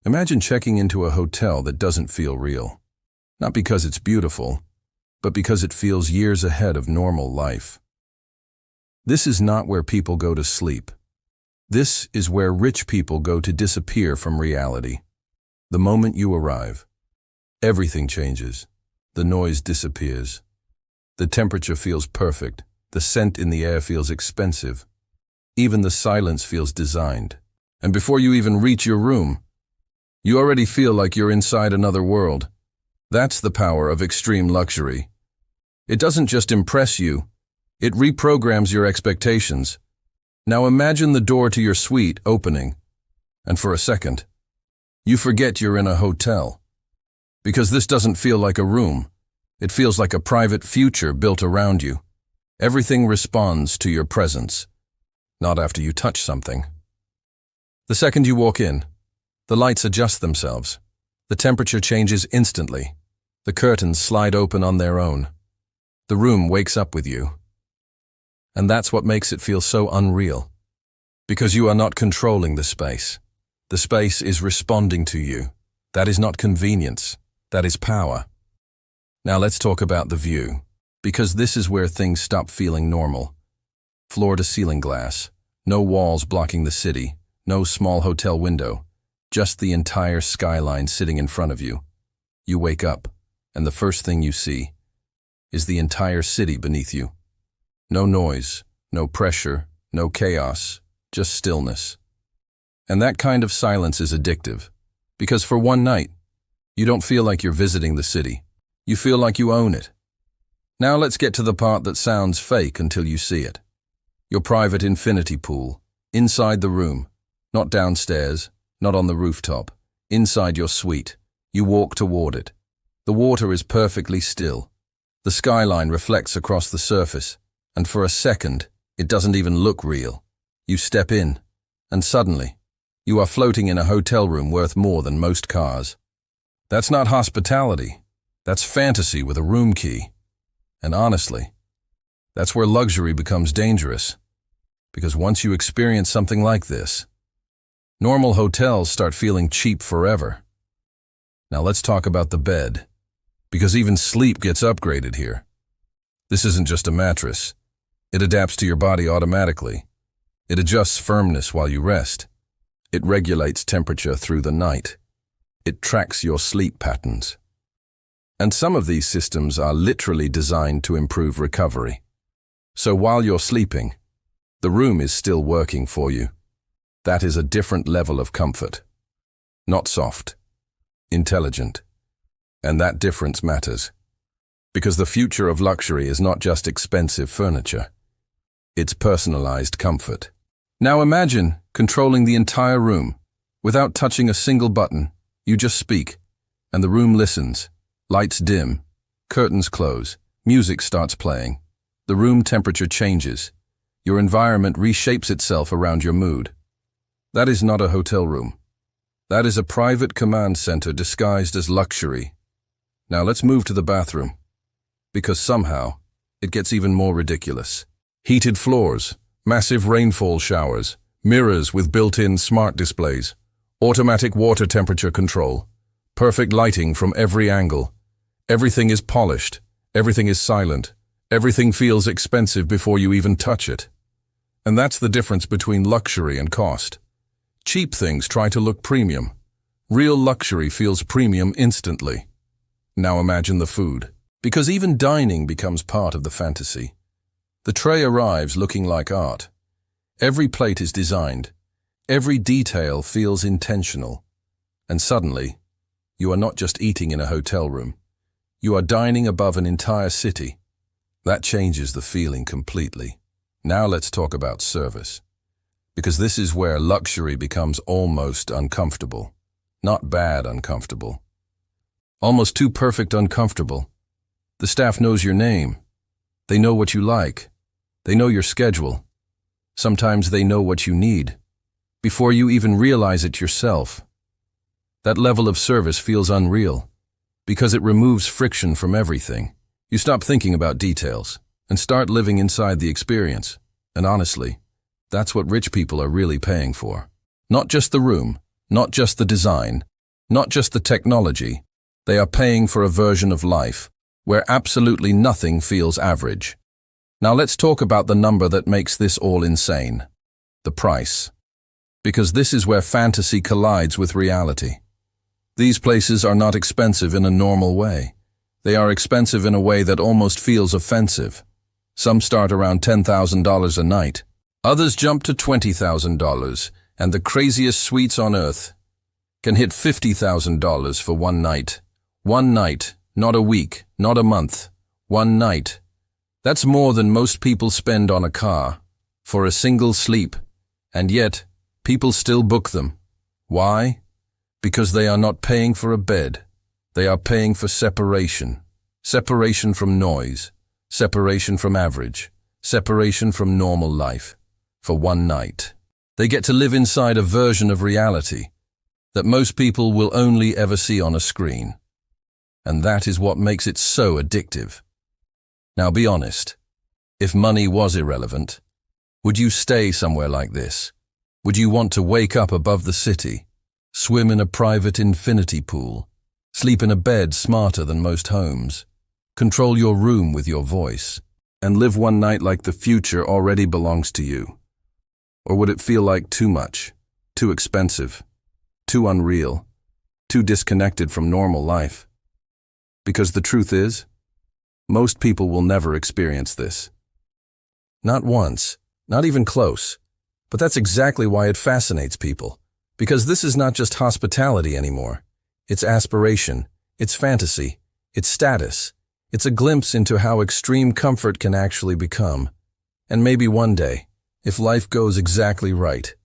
Imagine checking into a hotel that doesn't feel real. Not because it's beautiful, but because it feels years ahead of normal life. This is not where people go to sleep. This is where rich people go to disappear from reality. The moment you arrive, everything changes. The noise disappears. The temperature feels perfect. The scent in the air feels expensive. Even the silence feels designed. And before you even reach your room, you already feel like you're inside another world. That's the power of extreme luxury. It doesn't just impress you, it reprograms your expectations. Now imagine the door to your suite opening, and for a second, you forget you're in a hotel. Because this doesn't feel like a room. It feels like a private future built around you. Everything responds to your presence, not after you touch something. The second you walk in, the lights adjust themselves. The temperature changes instantly. The curtains slide open on their own. The room wakes up with you. And that's what makes it feel so unreal. Because you are not controlling the space. The space is responding to you. That is not convenience. That is power. Now let's talk about the view. Because this is where things stop feeling normal. Floor-to-ceiling glass. No walls blocking the city. No small hotel window. Just the entire skyline sitting in front of you. You wake up, and the first thing you see is the entire city beneath you. No noise, no pressure, no chaos, just stillness. And that kind of silence is addictive, because for one night, you don't feel like you're visiting the city. You feel like you own it. Now let's get to the part that sounds fake until you see it. Your private infinity pool, inside the room, not downstairs, not on the rooftop, inside your suite. You walk toward it. The water is perfectly still. The skyline reflects across the surface, and for a second, it doesn't even look real. You step in, and suddenly, you are floating in a hotel room worth more than most cars. That's not hospitality. That's fantasy with a room key. And honestly, that's where luxury becomes dangerous. Because once you experience something like this, normal hotels start feeling cheap forever. Now let's talk about the bed. Because even sleep gets upgraded here. This isn't just a mattress. It adapts to your body automatically. It adjusts firmness while you rest. It regulates temperature through the night. It tracks your sleep patterns. And some of these systems are literally designed to improve recovery. So while you're sleeping, the room is still working for you. That is a different level of comfort. Not soft, intelligent. And that difference matters. Because the future of luxury is not just expensive furniture. It's personalized comfort. Now imagine controlling the entire room. Without touching a single button, you just speak, and the room listens. Lights dim, curtains close, music starts playing. The room temperature changes. Your environment reshapes itself around your mood. That is not a hotel room. That is a private command center disguised as luxury. Now let's move to the bathroom. Because somehow, it gets even more ridiculous. Heated floors, massive rainfall showers, mirrors with built-in smart displays, automatic water temperature control, perfect lighting from every angle. Everything is polished, everything is silent, everything feels expensive before you even touch it. And that's the difference between luxury and cost. Cheap things try to look premium. Real luxury feels premium instantly. Now imagine the food. Because even dining becomes part of the fantasy. The tray arrives looking like art. Every plate is designed. Every detail feels intentional. And suddenly, you are not just eating in a hotel room. You are dining above an entire city. That changes the feeling completely. Now let's talk about service. Because this is where luxury becomes almost uncomfortable. Not bad uncomfortable. Almost too perfect uncomfortable. The staff knows your name. They know what you like. They know your schedule. Sometimes they know what you need, before you even realize it yourself. That level of service feels unreal, because it removes friction from everything. You stop thinking about details, and start living inside the experience. And honestly, that's what rich people are really paying for. Not just the room, not just the design, Not just the technology. They are paying for a version of life where absolutely nothing feels average. Now let's talk about the number that makes this all insane. The price. Because this is where fantasy collides with reality. These places are not expensive in a normal way. They are expensive in a way that almost feels offensive. Some start around $10,000 a night. Others jump to $20,000, and the craziest suites on earth can hit $50,000 for one night. One night, not a week, not a month. One night. That's more than most people spend on a car, for a single sleep. And yet, people still book them. Why? Because they are not paying for a bed. They are paying for separation. Separation from noise. Separation from average. Separation from normal life. For one night. They get to live inside a version of reality that most people will only ever see on a screen. And that is what makes it so addictive. Now be honest. If money was irrelevant, would you stay somewhere like this? Would you want to wake up above the city, swim in a private infinity pool, sleep in a bed smarter than most homes, control your room with your voice, and live one night like the future already belongs to you? Or would it feel like too much, too expensive, too unreal, too disconnected from normal life? Because the truth is, most people will never experience this. Not once, not even close. But that's exactly why it fascinates people. Because this is not just hospitality anymore. It's aspiration, it's fantasy, it's status. It's a glimpse into how extreme comfort can actually become. And maybe one day, if life goes exactly right,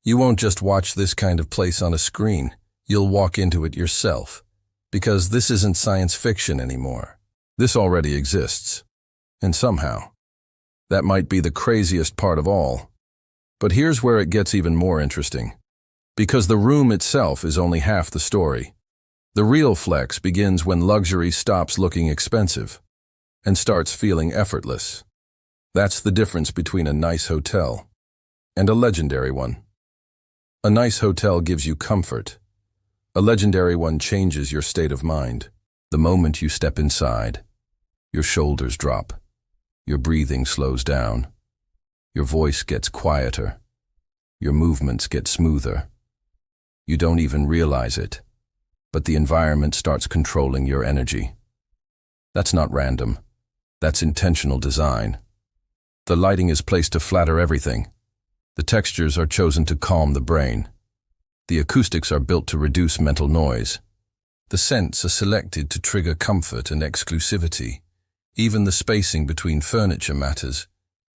you won't just watch this kind of place on a screen. You'll walk into it yourself. Because this isn't science fiction anymore. This already exists. And somehow, that might be the craziest part of all. But here's where it gets even more interesting. Because the room itself is only half the story. The real flex begins when luxury stops looking expensive and starts feeling effortless. That's the difference between a nice hotel and a legendary one. A nice hotel gives you comfort. A legendary one changes your state of mind. The moment you step inside, your shoulders drop, your breathing slows down, your voice gets quieter, your movements get smoother. You don't even realize it, but the environment starts controlling your energy. That's not random. That's intentional design. The lighting is placed to flatter everything. The textures are chosen to calm the brain. The acoustics are built to reduce mental noise. The scents are selected to trigger comfort and exclusivity. Even the spacing between furniture matters,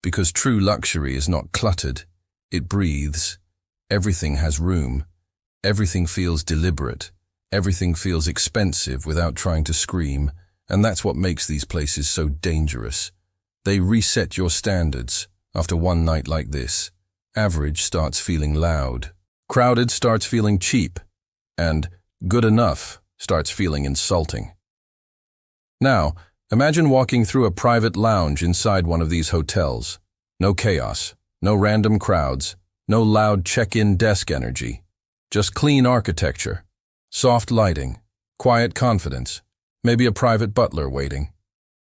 because true luxury is not cluttered. It breathes. Everything has room. Everything feels deliberate. Everything feels expensive without trying to scream, and that's what makes these places so dangerous. They reset your standards. After one night like this, average starts feeling loud. Crowded starts feeling cheap, and good enough starts feeling insulting. Now, imagine walking through a private lounge inside one of these hotels. No chaos, no random crowds, no loud check-in desk energy. Just clean architecture, soft lighting, quiet confidence, maybe a private butler waiting.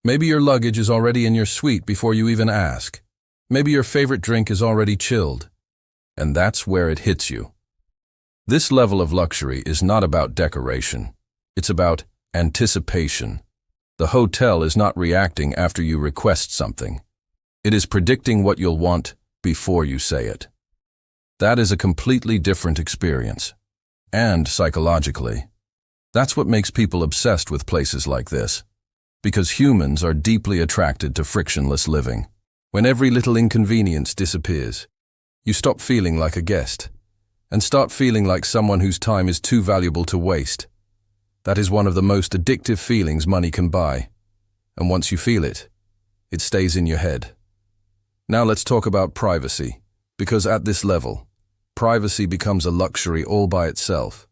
Maybe your luggage is already in your suite before you even ask. Maybe your favorite drink is already chilled. And that's where it hits you. This level of luxury is not about decoration. It's about anticipation. The hotel is not reacting after you request something. It is predicting what you'll want before you say it. That is a completely different experience. And psychologically, that's what makes people obsessed with places like this. Because humans are deeply attracted to frictionless living. When every little inconvenience disappears, you stop feeling like a guest and start feeling like someone whose time is too valuable to waste. That is one of the most addictive feelings money can buy. And once you feel it, it stays in your head. Now let's talk about privacy, because at this level, privacy becomes a luxury all by itself.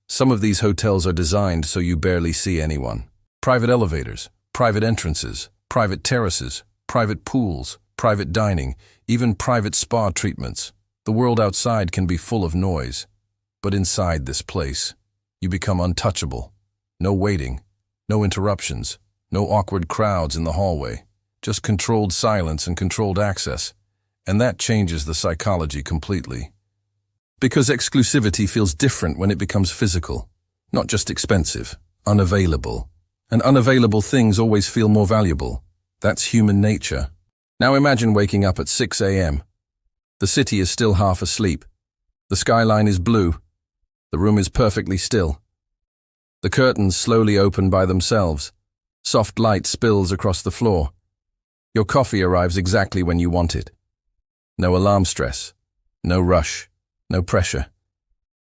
Some of these hotels are designed so you barely see anyone. Private elevators, private entrances, private terraces, private pools, private dining, even private spa treatments. The world outside can be full of noise, but inside this place, You become untouchable. No waiting, no interruptions, no awkward crowds in the hallway, just controlled silence and controlled access. And that changes the psychology completely. Because exclusivity feels different when it becomes physical, not just expensive, unavailable. And unavailable things always feel more valuable. That's human nature. Now imagine waking up at 6 a.m. The city is still half asleep. The skyline is blue. The room is perfectly still. The curtains slowly open by themselves. Soft light spills across the floor. Your coffee arrives exactly when you want it. No alarm stress, no rush, no pressure.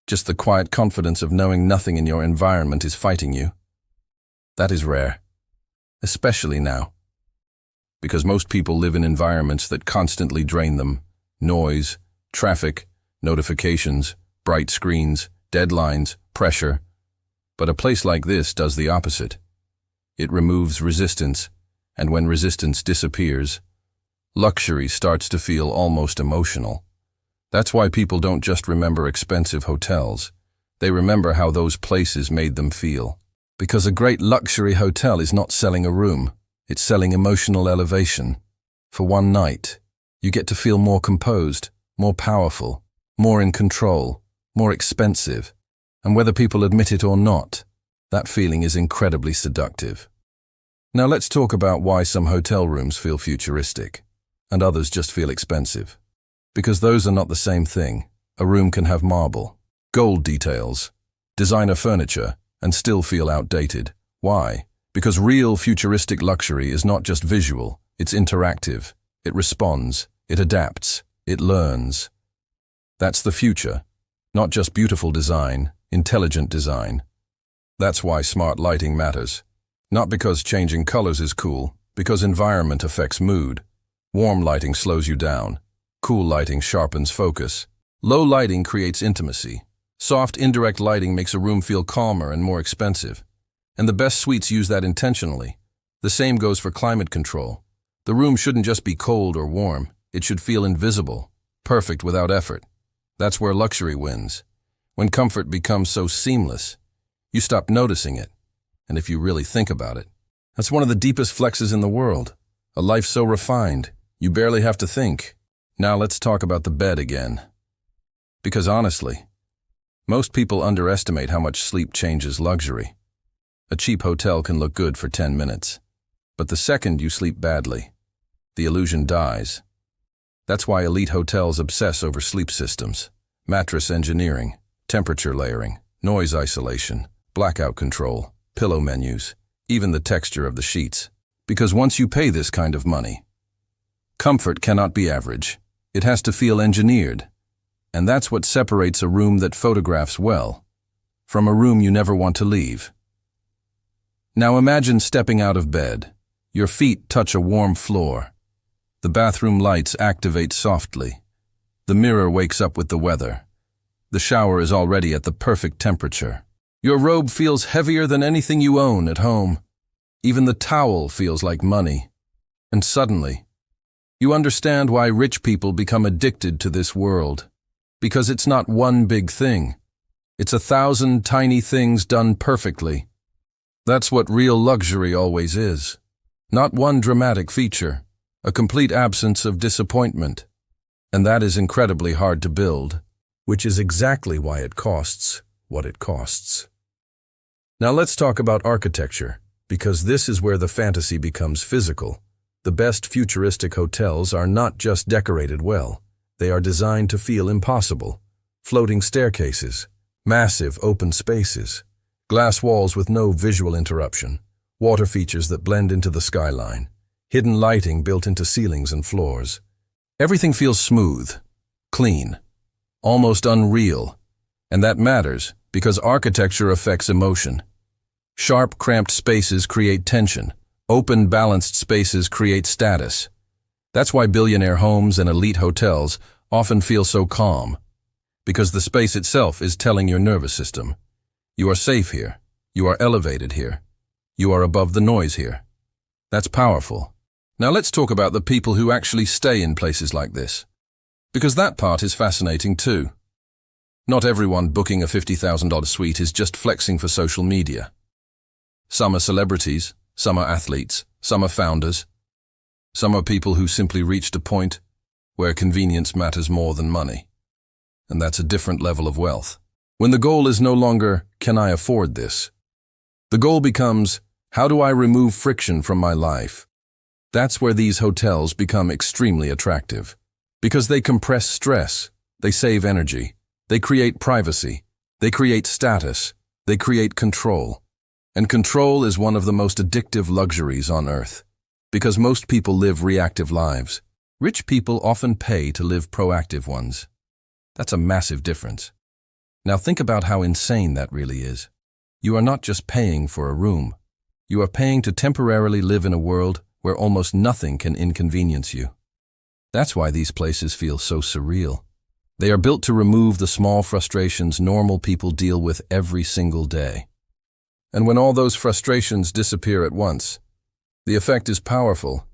Just the quiet confidence of knowing nothing in your environment is fighting you. That is rare, especially now. Because most people live in environments that constantly drain them. Noise, traffic, notifications, bright screens, deadlines, pressure. But a place like this does the opposite. It removes resistance, and when resistance disappears, luxury starts to feel almost emotional. That's why people don't just remember expensive hotels. They remember how those places made them feel. Because a great luxury hotel is not selling a room, it's selling emotional elevation. For one night, you get to feel more composed, more powerful, more in control, more expensive. And whether people admit it or not, that feeling is incredibly seductive. Now let's talk about why some hotel rooms feel futuristic, and others just feel expensive. Because those are not the same thing. A room can have marble, gold details, designer furniture, and still feel outdated. Why? Because real futuristic luxury is not just visual, it's interactive. It responds, it adapts, it learns. That's the future. Not just beautiful design, intelligent design. That's why smart lighting matters. Not because changing colors is cool, because environment affects mood. Warm lighting slows you down. Cool lighting sharpens focus. Low lighting creates intimacy. Soft, indirect lighting makes a room feel calmer and more expensive. And the best suites use that intentionally. The same goes for climate control. The room shouldn't just be cold or warm. It should feel invisible, perfect without effort. That's where luxury wins. When comfort becomes so seamless, you stop noticing it. And if you really think about it, that's one of the deepest flexes in the world. A life so refined, you barely have to think. Now let's talk about the bed again. Because honestly, most people underestimate how much sleep changes luxury. A cheap hotel can look good for 10 minutes. But the second you sleep badly, the illusion dies. That's why elite hotels obsess over sleep systems, mattress engineering, temperature layering, noise isolation, blackout control, pillow menus, even the texture of the sheets. Because once you pay this kind of money, comfort cannot be average. It has to feel engineered. And that's what separates a room that photographs well from a room you never want to leave. Now imagine stepping out of bed. Your feet touch a warm floor. The bathroom lights activate softly. The mirror wakes up with the weather. The shower is already at the perfect temperature. Your robe feels heavier than anything you own at home. Even the towel feels like money. And suddenly, you understand why rich people become addicted to this world. Because it's not one big thing. It's 1,000 tiny things done perfectly. That's what real luxury always is. Not one dramatic feature, a complete absence of disappointment. And that is incredibly hard to build, which is exactly why it costs what it costs. Now let's talk about architecture, because this is where the fantasy becomes physical. The best futuristic hotels are not just decorated well. They are designed to feel impossible. Floating staircases, massive open spaces, glass walls with no visual interruption, water features that blend into the skyline, hidden lighting built into ceilings and floors. Everything feels smooth, clean, almost unreal. And that matters because architecture affects emotion. Sharp, cramped spaces create tension. Open, balanced spaces create status. That's why billionaire homes and elite hotels often feel so calm. Because the space itself is telling your nervous system, you are safe here, you are elevated here, you are above the noise here. That's powerful. Now let's talk about the people who actually stay in places like this. Because that part is fascinating too. Not everyone booking a $50,000 suite is just flexing for social media. Some are celebrities, some are athletes, some are founders. Some are people who simply reached a point where convenience matters more than money. And that's a different level of wealth. When the goal is no longer, can I afford this? The goal becomes, how do I remove friction from my life? That's where these hotels become extremely attractive. Because they compress stress, they save energy, they create privacy, they create status, they create control. And control is one of the most addictive luxuries on earth. Because most people live reactive lives. Rich people often pay to live proactive ones. That's a massive difference. Now think about how insane that really is. You are not just paying for a room. You are paying to temporarily live in a world where almost nothing can inconvenience you. That's why these places feel so surreal. They are built to remove the small frustrations normal people deal with every single day. And when all those frustrations disappear at once, the effect is powerful.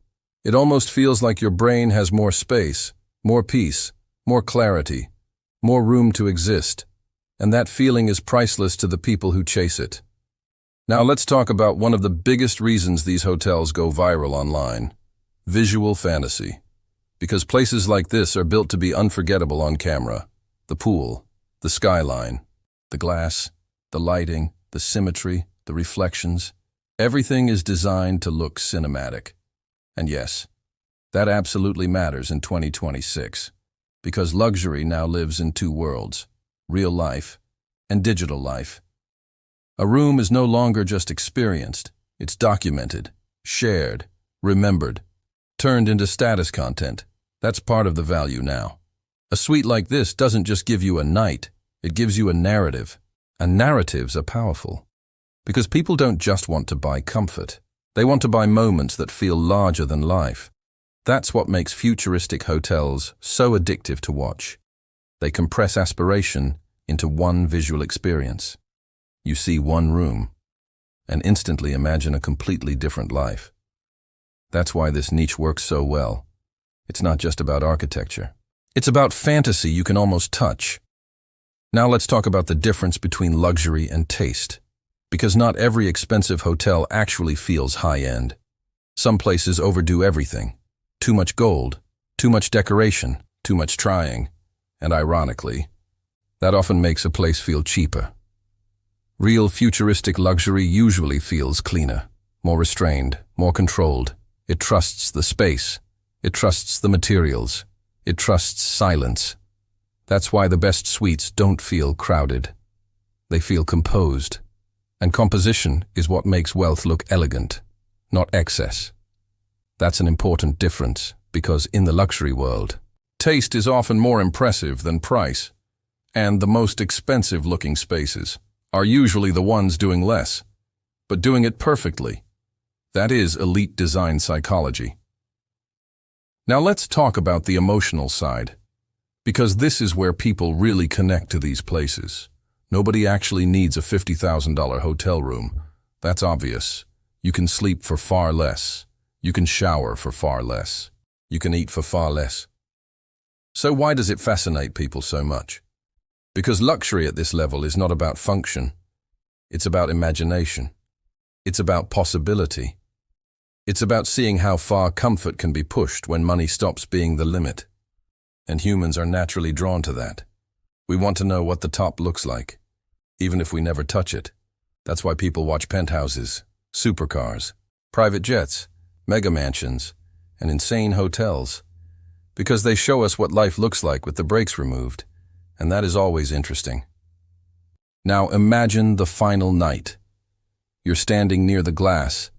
It almost feels like your brain has more space, more peace, more clarity, more room to exist. And that feeling is priceless to the people who chase it. Now let's talk about one of the biggest reasons these hotels go viral online: visual fantasy. Because places like this are built to be unforgettable on camera. The pool, the skyline, the glass, the lighting, the symmetry, the reflections. Everything is designed to look cinematic. And yes, that absolutely matters in 2026. Because luxury now lives in two worlds: real life and digital life. A room is no longer just experienced, it's documented, shared, remembered, turned into status content. That's part of the value now. A suite like this doesn't just give you a night, it gives you a narrative. And narratives are powerful. Because people don't just want to buy comfort, they want to buy moments that feel larger than life. That's what makes futuristic hotels so addictive to watch. They compress aspiration into one visual experience. You see one room, and instantly imagine a completely different life. That's why this niche works so well. It's not just about architecture. It's about fantasy you can almost touch. Now let's talk about the difference between luxury and taste. Because not every expensive hotel actually feels high-end. Some places overdo everything. Too much gold, too much decoration, too much trying. And ironically, that often makes a place feel cheaper. Real futuristic luxury usually feels cleaner, more restrained, more controlled. It trusts the space. It trusts the materials. It trusts silence. That's why the best suites don't feel crowded. They feel composed. And composition is what makes wealth look elegant, not excess. That's an important difference, because in the luxury world, taste is often more impressive than price, and the most expensive-looking spaces are usually the ones doing less, but doing it perfectly. That is elite design psychology. Now let's talk about the emotional side, because this is where people really connect to these places. Nobody actually needs a $50,000 hotel room. That's obvious. You can sleep for far less. You can shower for far less. You can eat for far less. So why does it fascinate people so much? Because luxury at this level is not about function. It's about imagination. It's about possibility. It's about seeing how far comfort can be pushed when money stops being the limit. And humans are naturally drawn to that. We want to know what the top looks like, even if we never touch it. That's why people watch penthouses, supercars, private jets, mega mansions, and insane hotels. Because they show us what life looks like with the brakes removed, and that is always interesting. Now imagine the final night. You're standing near the glass.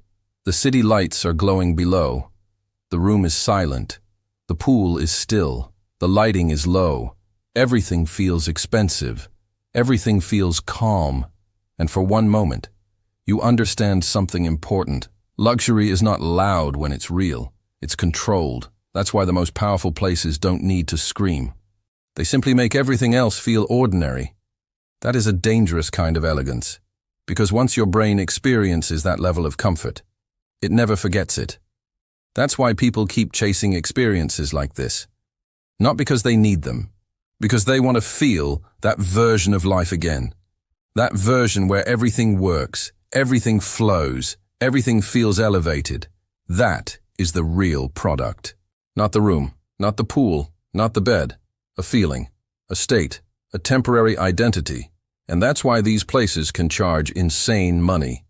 The city lights are glowing below. The room is silent. The pool is still. The lighting is low. Everything feels expensive. Everything feels calm. And for one moment, you understand something important. Luxury is not loud when it's real. It's controlled. That's why the most powerful places don't need to scream. They simply make everything else feel ordinary. That is a dangerous kind of elegance. Because once your brain experiences that level of comfort, it never forgets it. That's why people keep chasing experiences like this. Not because they need them, Because they want to feel that version of life again. That version where everything works, everything flows, everything feels elevated. That is the real product. Not the room, not the pool, not the bed. A feeling, a state, a temporary identity. And that's why these places can charge insane money.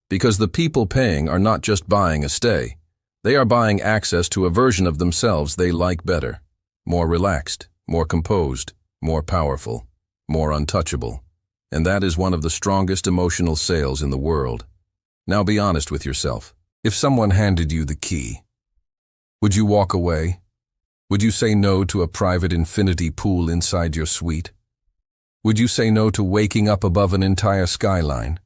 Because the people paying are not just buying a stay. They are buying access to a version of themselves they like better. More relaxed, more composed, more powerful, more untouchable. And that is one of the strongest emotional sales in the world. Now be honest with yourself. If someone handed you the key, would you walk away? Would you say no to a private infinity pool inside your suite? Would you say no to waking up above an entire skyline?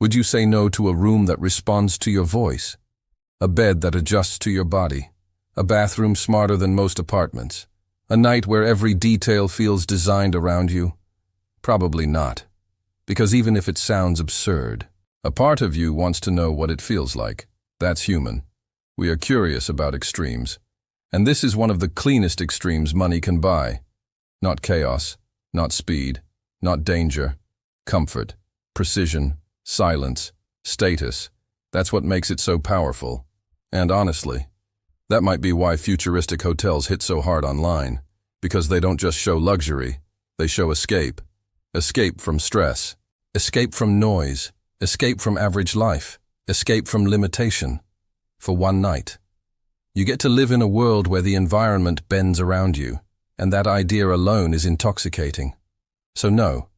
Would you say no to a room that responds to your voice? A bed that adjusts to your body? A bathroom smarter than most apartments? A night where every detail feels designed around you? Probably not. Because even if it sounds absurd, a part of you wants to know what it feels like. That's human. We are curious about extremes. And this is one of the cleanest extremes money can buy. Not chaos, not speed, not danger. Comfort, precision, silence, status. That's what makes it so powerful. And honestly, that might be why futuristic hotels hit so hard online. Because they don't just show luxury, they show escape. Escape from stress. Escape from noise. Escape from average life. Escape from limitation. For one night. You get to live in a world where the environment bends around you, and that idea alone is intoxicating. So no,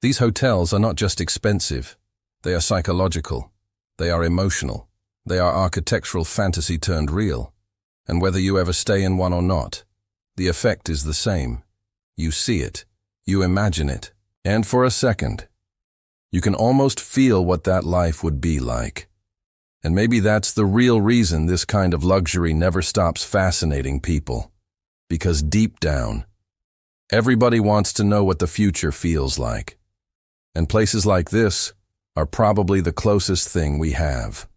these hotels are not just expensive. They are psychological. They are emotional. They are architectural fantasy turned real. And whether you ever stay in one or not, the effect is the same. You see it. You imagine it. And for a second, you can almost feel what that life would be like. And maybe that's the real reason this kind of luxury never stops fascinating people. Because deep down, everybody wants to know what the future feels like. And places like this are probably the closest thing we have.